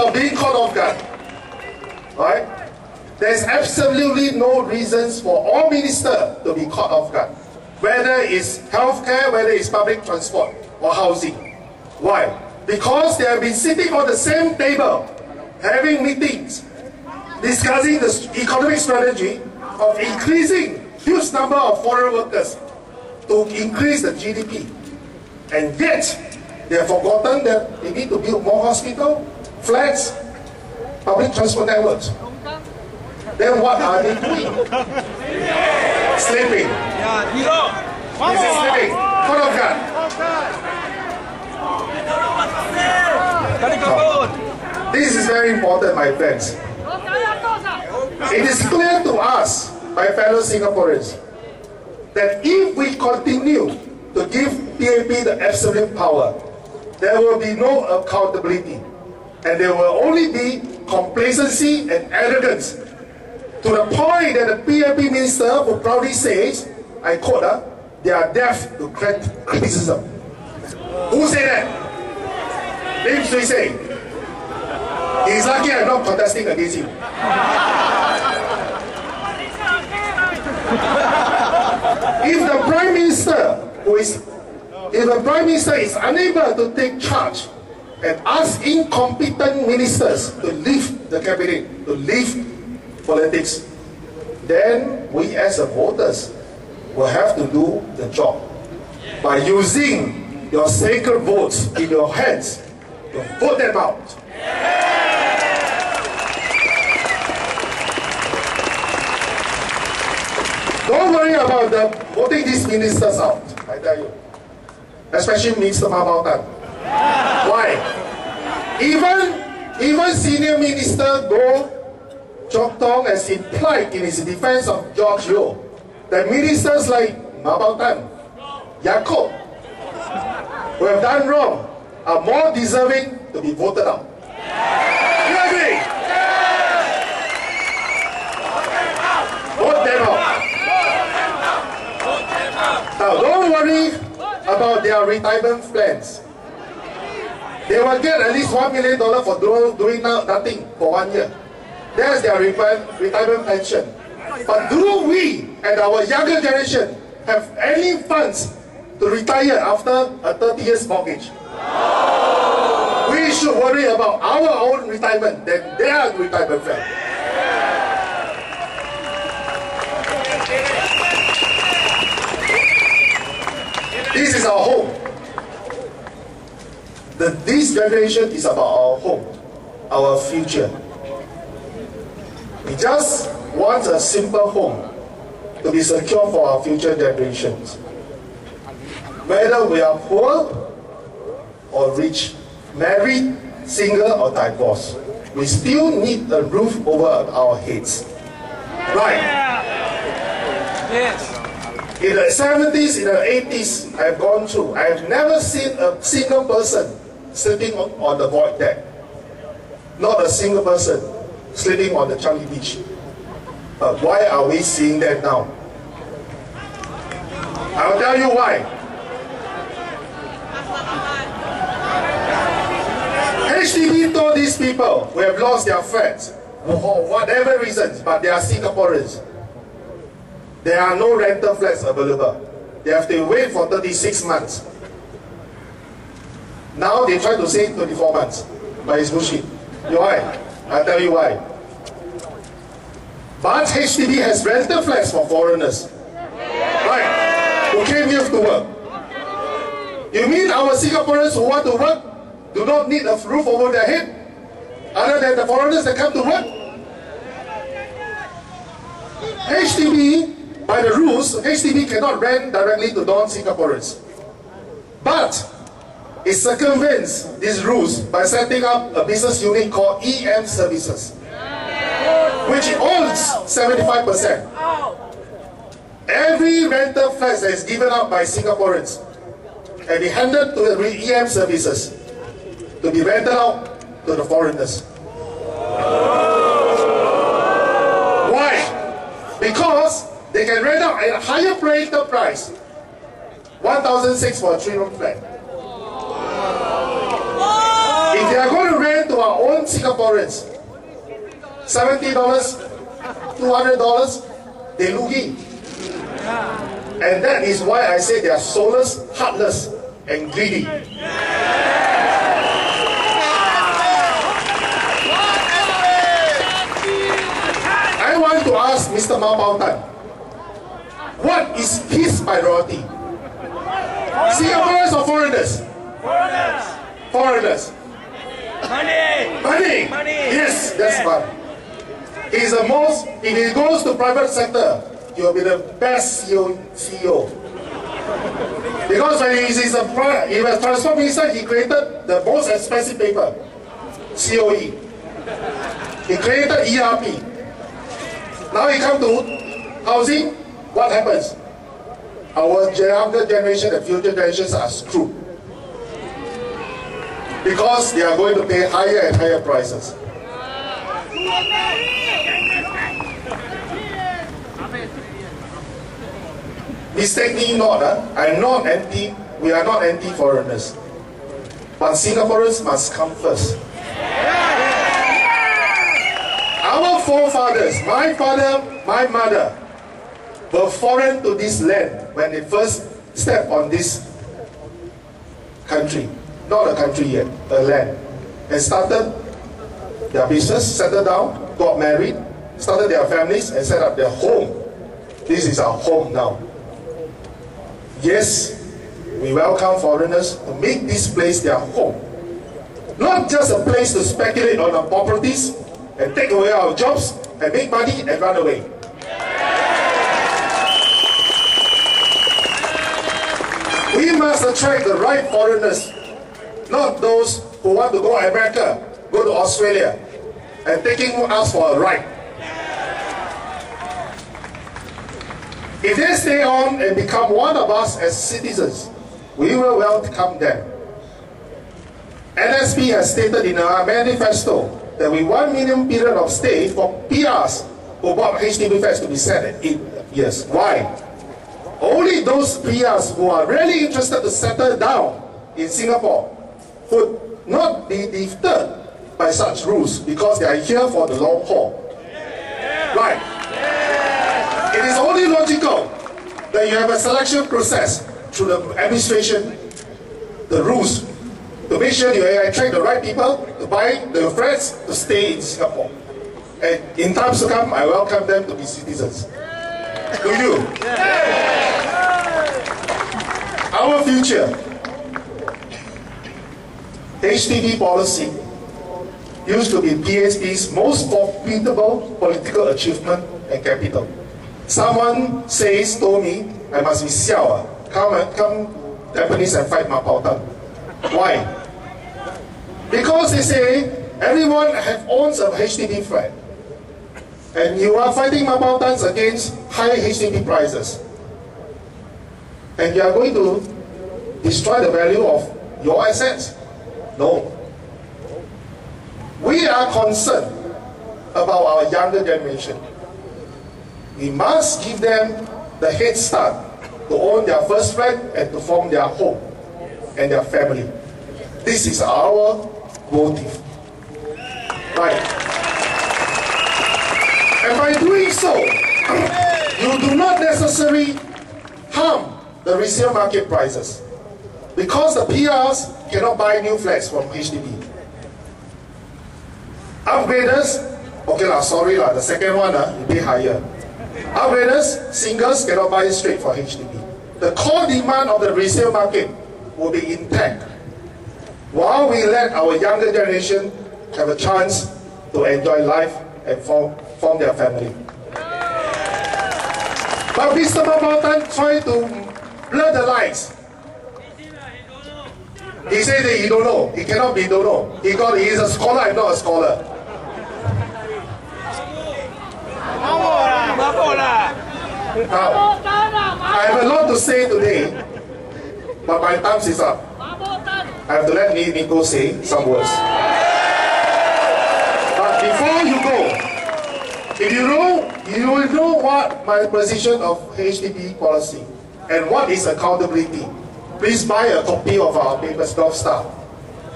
about being caught off guard. Right? There's absolutely no reasons for all ministers to be caught off guard. Whether it's healthcare, whether it's public transport or housing. Why? Because they have been sitting on the same table, having meetings, discussing the economic strategy of increasing huge number of foreign workers to increase the GDP. And yet, they have forgotten that they need to build more hospitals, flats, public transport networks. Then what are they doing? Sleeping. This is sleeping. Caught off guard. This is very important, my friends. It is clear to us, my fellow Singaporeans, that if we continue to give PAP the absolute power, there will be no accountability. And there will only be complacency and arrogance, to the point that the PAP minister who proudly says, I quote, they are deaf to criticism. Who said that? Lim Swee Say. He's lucky I'm not contesting against him. If the Prime Minister is unable to take charge and ask incompetent ministers to leave the cabinet, to leave politics, then we as the voters will have to do the job by using your sacred votes in your hands to vote them out. Don't worry about voting these ministers out, I tell you. Especially Minister Mabautan. Why? Even Senior Minister Goh Chok Tong has implied in his defense of George Yeo that ministers like Mabautan, Yaakob, who have done wrong, are more deserving to be voted out. You agree? Vote them out. Now, don't worry about their retirement plans. They will get at least $1 million for doing nothing for 1 year. That's their retirement pension. But do we and our younger generation have any funds to retire after a 30 years mortgage? We should worry about our own retirement than their retirement plan. This is our home. This generation is about our home, our future. We just want a simple home to be secure for our future generations. Whether we are poor or rich, married, single or divorced, we still need a roof over our heads. Right? Yes. In the 70s, in the 80s, I've gone through. I've never seen a single person sleeping on the void deck. Not a single person sleeping on the Changi Beach. But why are we seeing that now? I'll tell you why. HDB told these people who have lost their flats, for whatever reasons, but they are Singaporeans, there are no rental flats available. They have to wait for 36 months. Now they try to say 24 months, but it's bullshit. Why? I'll tell you why. But HDB has rental flats for foreigners, right, who came here to work. You mean our Singaporeans who want to work do not need a roof over their head, other than the foreigners that come to work? HDB, by the rules, HDB cannot rent directly to non-Singaporeans. But it circumvents these rules by setting up a business unit called EM Services, which owns 75%. Every rental flat that is given out by Singaporeans and be handed to the EM Services to be rented out to the foreigners. Why? Because they can rent out at a higher rental price, 1,600 for a 3-room flat. If they are going to rent to our own Singaporeans, Singaporeans. $70, $200, they loogie. And that is why I say they are soulless, heartless, and greedy. I want to ask Mr. Mao Bao Tan, what is his priority? Singaporeans or foreigners? Foreigners. Foreigners. Money. Money. Yes, that's money. He's the most, if he goes to private sector, he will be the best CEO. Because when he was transport minister, he created the most expensive paper, COE. He created ERP. Now he comes to housing, what happens? Our younger generation and future generations are screwed. Because they are going to pay higher and higher prices. Mistake me not, I'm not anti, we are not anti-foreigners. But Singaporeans must come first. Our forefathers, my father, my mother, were foreign to this land when they first stepped on this country. Not a country yet, a land. And started their business, settled down, got married, started their families, and set up their home. This is our home now. Yes, we welcome foreigners to make this place their home. Not just a place to speculate on our properties and take away our jobs and make money and run away. We must attract the right foreigners, not those who want to go to America, go to Australia, and taking us for a ride. If they stay on and become one of us as citizens, we will welcome them. NSP has stated in our manifesto that we want minimum period of stay for PRs who bought HDB flats to be set at 8 years. Why? Only those PRs who are really interested to settle down in Singapore would not be deterred by such rules because they are here for the long haul. Right? It is only logical that you have a selection process through the administration, the rules, to make sure you attract the right people to buy the flats to stay in Singapore. And in times to come, I welcome them to be citizens. Do you? Our future HDB policy used to be PHP's most profitable political achievement and capital. Someone told me, I must be siao, come Tampines and fight Mao Bao Tan. Why? Because they say everyone owns a HDB flat. And you are fighting Mao Bao Tan against high HDB prices. And you are going to destroy the value of your assets. No. We are concerned about our younger generation. We must give them the head start to own their first flat and to form their home and their family. This is our motive. Right. And by doing so, you do not necessarily harm the resale market prices because the PRs cannot buy new flats from HDB. Upgraders, okay lah, sorry lah, the second one you pay higher. Upgraders, singles cannot buy straight for HDB. The core demand of the resale market will be intact while we let our younger generation have a chance to enjoy life and form their family. But Mr. Mao Bao Tan tried to blur the lines. He said that he don't know. He cannot be don't know. He is a scholar, I'm not a scholar. Now, I have a lot to say today, but my time is up. I have to let Nico say some words. But before you go, if you will know what my position of HDB policy and what is accountability, please buy a copy of our papers, North Star.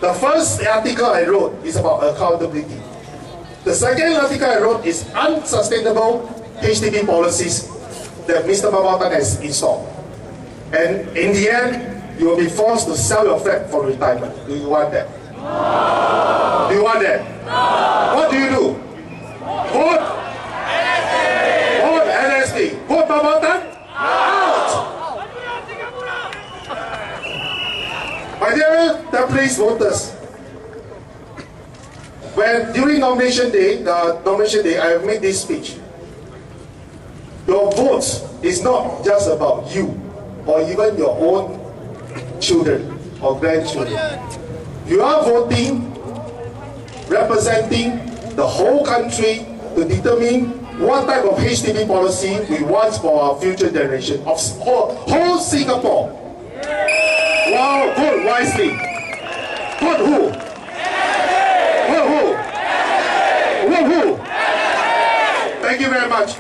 The first article I wrote is about accountability. The second article I wrote is unsustainable HDB policies that Mr. Babatan has installed. And in the end, you will be forced to sell your flat for retirement. Do you want that? No. Do you want that? No. What do you do? Vote NSP. Vote NSP. Vote Babatan? Out. My dear Tampines voters, when during nomination day, I have made this speech. Your votes is not just about you or even your own children or grandchildren. You are voting, representing the whole country to determine what type of HDB policy we want for our future generation of whole Singapore. Wow, vote wisely. Vote who? Vote who? Vote who? Thank you very much.